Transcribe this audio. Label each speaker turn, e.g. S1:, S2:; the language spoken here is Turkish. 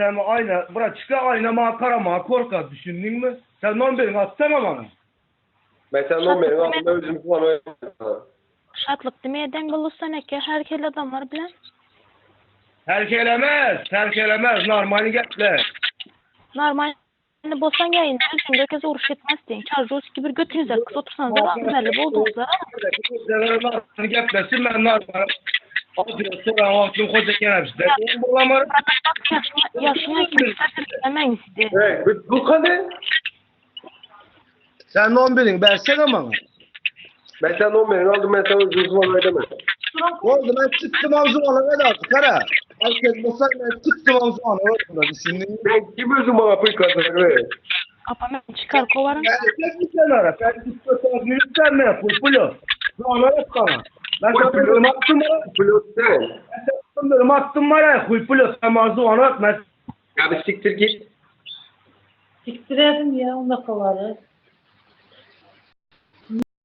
S1: sen ayna, bırak çıka ayna ma karama korka düşündün mü? Sen numaranı atsana bana.
S2: Ben sen numaranı altında özüm kullanıyorum.
S3: Şatlık demeyeden bulursan eke herkes adamlar bilen.
S1: Terkelemez, normal gepler.
S3: Normal bolsan yayınlar, sen de kez uğruş etmezsin. Çarjı gibi götünüze kız otursanız da belli bulduğunuzda.
S1: Normal geplesin ben normal. Adıyor sonra vaktim koca kenapside. Ben bulamarım.
S3: Yaşına kimse hemen isti.
S2: Evet, bu kadar.
S1: Sen numaranı versene bana.
S2: Ben sen numaranı aldım, ben sana özüm kullanıyorum.
S1: Oldu ben çıktım avzumana ne lazım kara. Herkes bulsan ben çıktım avzumana orada düşündün mü?
S2: Ben kim özüm bana pek kazanır?
S3: Apam çıkar kovarım.
S1: Tek bir sen ara. Sen istiyorsan yürütsen mi yapın? Pulu. Sonra yap bana. Ben kapılarımı attım bana.
S2: Pilot sen.
S1: Ben kapılarımı attım bana. Pulu sen mazı ona atmaz.
S2: Ya bir siktir git.
S4: Siktirelim ya, onda kovarız.